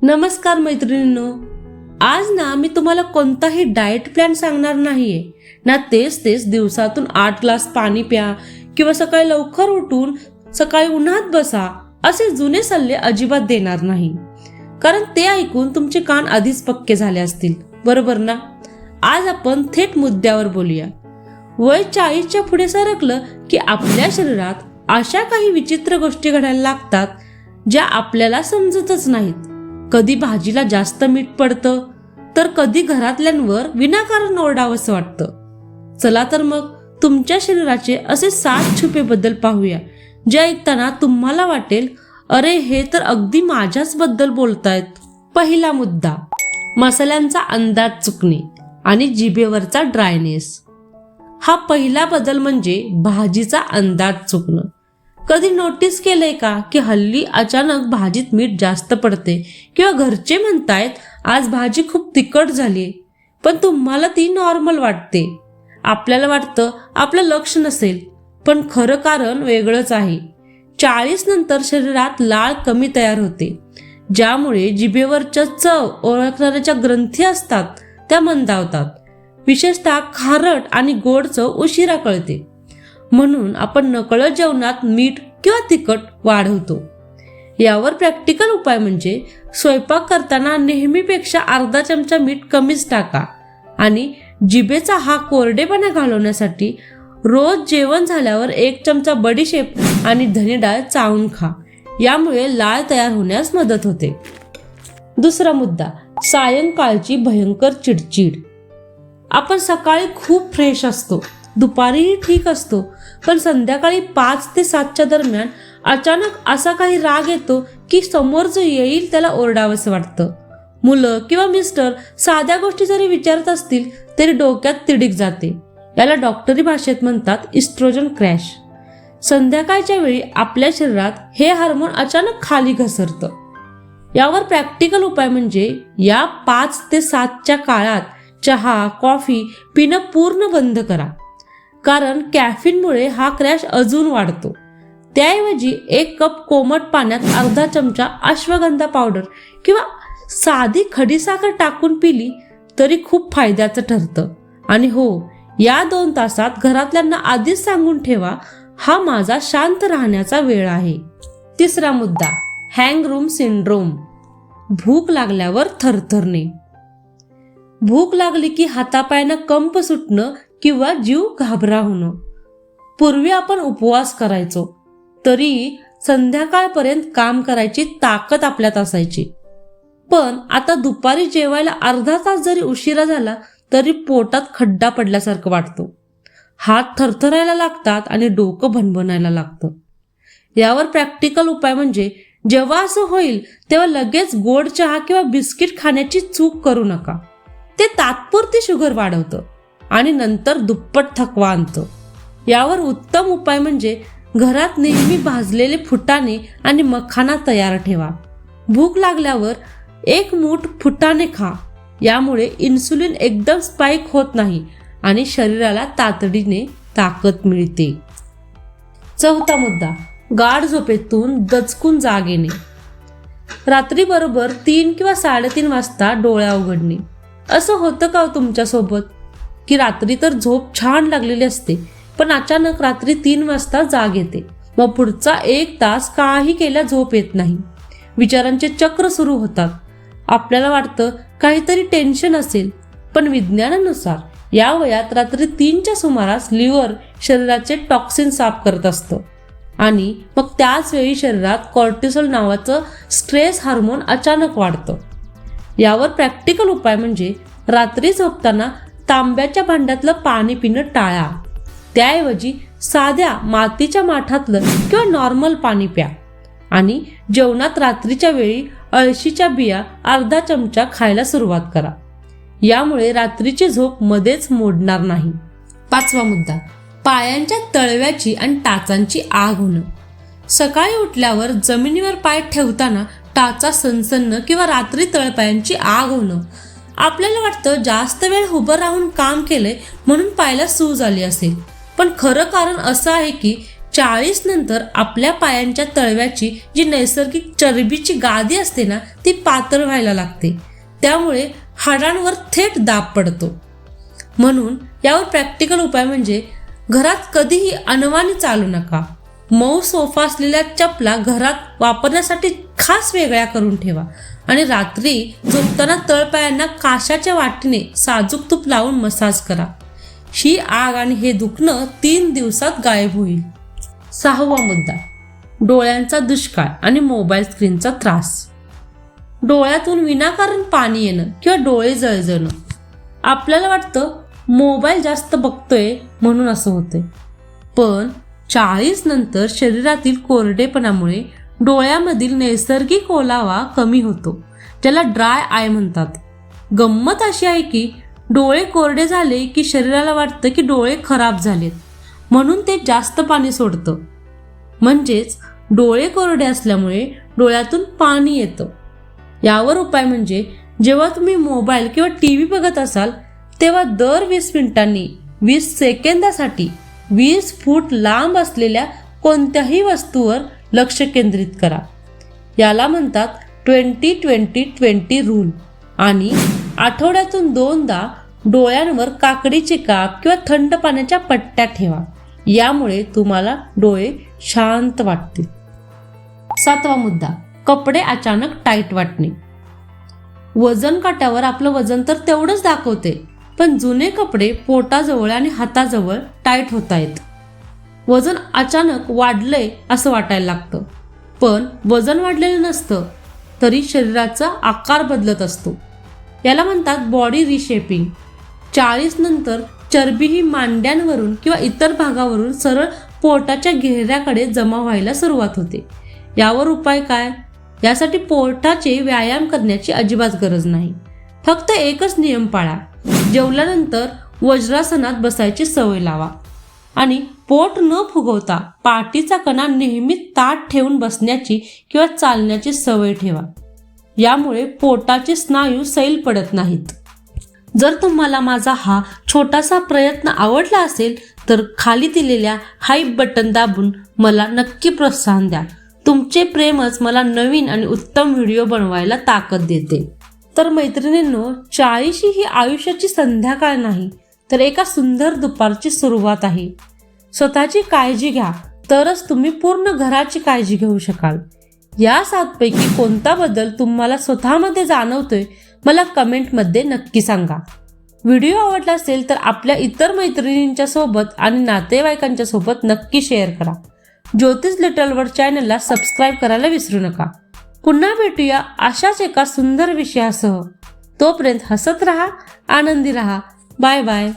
नमस्कार मैत्रिणींनो, आज ना मी तुम्हाला कोणताही डाएट प्लॅन सांगणार नाहीये ना. तेच दिवसातून 8 ग्लास पाणी प्या किंवा सकाळी लवकर उठून सकाळी उन्हात बसा असे जुने सल्ले अजिबात देणार नाही, कारण ते ऐकून तुमचे कान आधीच पक्के झाले असतील, बरोबर ना. आज आपण थेट मुद्द्यावर बोलूया. वय 40च्या पुढे सरकलं की आपल्या शरीरात अशा काही विचित्र गोष्टी घडायला लागतात ज्या आपल्याला समजतच नाहीत. कधी भाजीला जास्त मीठ पडतं, तर कधी घरातल्यांवर विनाकारण ओरडावंसं वाटतं. चला तर मग तुमच्या शरीराचे असे 7 छुपे बद्दल पाहूया, जे ऐकताना तुम्हाला वाटेल, अरे हे तर अगदी माझ्याच बद्दल बोलतायत. पहिला मुद्दा, मसाल्यांचा अंदाज चुकणे आणि जिभेवरचा ड्रायनेस. हा पहिला बदल म्हणजे भाजीचा अंदाज चुकणं. कधी नोटीस केलंय का की हल्ली अचानक भाजीत मीठ जास्त पडते किंवा घरचे म्हणतायत आज भाजी खूप तिखट झाली, पण तुम्हाला ती नॉर्मल वाटते. आपल्याला वाटतं आपलं लक्ष नसेल, पण खरं कारण वेगळंच आहे. 40 नंतर शरीरात लाळ कमी तयार होते, ज्यामुळे जिभेवरच्या चव ओळखणाऱ्या ग्रंथी असतात त्या मंदावतात. विशेषतः खारट आणि गोड चव उशिरा कळते, म्हणून आपण नकळत जेवणात मीठ किंवा तिखट वाढवतो. यावर प्रॅक्टिकल उपाय म्हणजे स्वयंपाक करताना नेहमीपेक्षा अर्धा चमचा मीठ कमीच टाका आणि जिभेचा हा कोरडेपणा घालवण्यासाठी रोज जेवण झाल्यावर 1 चमचा बडीशेप आणि धनी डाळ चावून खा. यामुळे लाळ तयार होण्यास मदत होते. दुसरा मुद्दा, सायंकाळची भयंकर चिडचिड. आपण सकाळी खूप फ्रेश असतो, दुपारीही ठीक असतो, पण संध्याकाळी 5 ते 7च्या दरम्यान अचानक असा काही राग येतो की समोर जो येईल त्याला ओरडावंसं वाटतं. मुलं किंवा मिस्टर साध्या गोष्टी जरी विचारत असतील तरी डोक्यात तिडीक जाते. याला डॉक्टरी भाषेत म्हणतात इस्ट्रोजन क्रॅश. संध्याकाळच्या वेळी आपल्या शरीरात हे हार्मोन अचानक खाली घसरतं. यावर प्रॅक्टिकल उपाय म्हणजे या 5 ते 7च्या काळात चहा कॉफी पिणं पूर्ण बंद करा, कारण कॅफीनमुळे हा क्रॅश अजून वाढतो. त्याऐवजी 1 कप कोमट पाण्यात अर्धा चमचा अश्वगंधा पावडर किंवा साधी खडीसाखर टाकून पिली तरी खूप फायद्याचं ठरतं. आणि हो, या 2 तासात घरातल्यांना आधीच सांगून ठेवा, हा माझा शांत राहण्याचा वेळ आहे. तिसरा मुद्दा, हँग रूम सिंड्रोम. भूक लागल्यावर थरथरणे. भूक लागली की हातापायांना कंप सुटणं किंवा जीव घाबरा होणं. पूर्वी आपण उपवास करायचो तरी संध्याकाळपर्यंत काम करायची ताकद आपल्यात असायची, पण आता दुपारी जेवायला अर्धा तास जरी उशिरा झाला तरी पोटात खड्डा पडल्यासारखं वाटतो. हात थरथरायला लागतात आणि डोकं भणभणायला लागतं. यावर प्रॅक्टिकल उपाय म्हणजे जेव्हा असं होईल तेव्हा लगेच गोड चहा किंवा बिस्किट खाण्याची चूक करू नका. ते तात्पुरती शुगर वाढवतं आणि नंतर दुप्पट थकवा आणतं. यावर उत्तम उपाय म्हणजे घरात नेहमी भाजलेले फुटाणे आणि मखाना तयार ठेवा. भूक लागल्यावर 1 मूठ फुटाणे खा. यामुळे इन्सुलिन एकदम स्पाइक होत नाही आणि शरीराला तातडीने ताकद मिळते. चौथा मुद्दा, गाढ झोपेतून दचकून जाग येणे. रात्री बरोबर 3 किंवा 3:30 वाजता डोळ्या उघडणे. असं होतं का तुमच्यासोबत की रात्री तर झोप छान लागलेली असते, पण अचानक रात्री 3 वाजता जाग येते, मग पुढचा 1 तास काही केल्या झोप येत नाही. विचारांचे चक्र सुरू होतात. आपल्याला वाटतं काहीतरी टेन्शन असेल, पण विज्ञानानुसार या वयात रात्री 3च्या सुमारास लिव्हर शरीराचे टॉक्सिन साफ करत असतं आणि मग त्याच वेळी शरीरात कॉर्टिसोल नावाचं स्ट्रेस हार्मोन अचानक वाढतं. यावर प्रॅक्टिकल उपाय म्हणजे रात्री झोपताना तांब्याच्या भांड्यातलं पाणी पिणं टाळा. त्याऐवजी साध्या मातीच्या माठातलं किंवा नॉर्मल पाणी प्या आणि जेवणात रात्रीच्या वेळी अळशीच्या बिया अर्धा चमचा खायला सुरुवात करा. यामुळे रात्रीची झोप मध्येच मोडणार नाही. 5वा मुद्दा, पायांच्या तळव्याची आणि टाचांची आग होणं. सकाळी उठल्यावर जमिनीवर पाय ठेवताना टाचा सणसणणं किंवा रात्री तळपायांची आग होणं. आपल्याला वाटतं जास्त वेळ उभं राहून काम केलंय म्हणून पायाला सूज आली असेल, पण खरं कारण असं आहे की 40 नंतर आपल्या पायांच्या तळव्याची जी नैसर्गिक चरबीची गादी असते ना, ती पातळ व्हायला लागते. त्यामुळे हाडांवर थेट दाब पडतो. म्हणून यावर प्रॅक्टिकल उपाय म्हणजे घरात कधीही अनवाणी चालू नका. मऊ सोफा असलेल्या चपला घरात वापरण्यासाठी खास वेगळ्या करून ठेवा आणि रात्री झोपताना तळपायांना काशाच्या वाटीने साजूक तूप लावून मसाज करा. ही आग आणि हे दुखणं 3 दिवसात गायब होईल. 6वा मुद्दा, डोळ्यांचा दुष्काळ आणि मोबाईल स्क्रीनचा त्रास. डोळ्यातून विनाकारण पाणी येणं किंवा डोळे जळजळणं. आपल्याला वाटतं मोबाईल जास्त बघतोय म्हणून असं होतंय, पण 40 नंतर शरीरातील कोरडेपणामुळे डोळ्यामधील नैसर्गिक ओलावा कमी होतो, ज्याला ड्राय आय म्हणतात. गंमत अशी आहे की डोळे कोरडे झाले की शरीराला वाटतं की डोळे खराब झालेत, म्हणून ते जास्त पाणी सोडतं. म्हणजेच डोळे कोरडे असल्यामुळे डोळ्यातून पाणी येतं. यावर उपाय म्हणजे जेव्हा तुम्ही मोबाईल किंवा TV बघत असाल तेव्हा दर 20 मिनिटांनी 20 सेकंदासाठी 20 फूट लांब असलेल्या कोणत्याही वस्तूवर लक्ष केंद्रित करा. याला म्हणतात 20-20-20 रूल. आणि आठवड्यातून 2दा डोळ्यांवर काकडीचे काप किंवा थंड पाण्याच्या पट्ट्या ठेवा. यामुळे तुम्हाला डोळे शांत वाटतील. 7वा मुद्दा, कपडे अचानक टाईट वाटणे. वजन काट्यावर आपलं वजन तर तेवढंच दाखवते, पण जुने कपडे पोटाजवळ आणि हाताजवळ टाईट होत आहेत. वजन अचानक वाढलंय असं वाटायला लागतं, पण वजन वाढलेलं नसतं तरी शरीराचा आकार बदलत असतो. याला म्हणतात बॉडी रिशेपिंग. 40 नंतर चरबी ही मांड्यांवरून किंवा इतर भागावरून सरळ पोटाच्या घेऱ्याकडे जमा व्हायला सुरुवात होते. यावर उपाय काय? यासाठी पोटाचे व्यायाम करण्याची अजिबात गरज नाही. फक्त एकच नियम पाळा. जेवल्यानंतर वज्रासनात बसायची सवय लावा आणि पोट न फुगवता पाठीचा कणा नेहमी ताठ ठेवून बसण्याची किंवा चालण्याची सवय ठेवा. यामुळे पोटाचे स्नायू सैल पडत नाहीत. जर तुम्हाला माझा हा छोटासा प्रयत्न आवडला असेल तर खाली दिलेल्या हाईप बटन दाबून मला नक्की प्रोत्साहन द्या. तुमचे प्रेमच मला नवीन आणि उत्तम व्हिडिओ बनवायला ताकद देते. तर मैत्रिणींनो, 40 ही आयुष्याची संध्याकाळ नाही तर एका सुंदर दुपारची सुरुवात आहे. स्वतःची काळजी घ्या तरच तुम्ही पूर्ण घराची काळजी घेऊ शकाल. या 7 पैकी कोणता बदल तुम्हाला स्वतःमध्ये जाणवतोय मला कमेंटमध्ये नक्की सांगा. व्हिडिओ आवडला असेल तर आपल्या इतर मैत्रिणींच्या सोबत आणि नातेवाईकांच्या सोबत नक्की शेअर करा. ज्योतिष लिटल वर्ल्ड चॅनलला सबस्क्राईब करायला विसरू नका. पुन्हा भेटूया अशाच एका सुंदर विषयासह. तोपर्यंत हसत राहा, आनंदी राहा. Bye bye.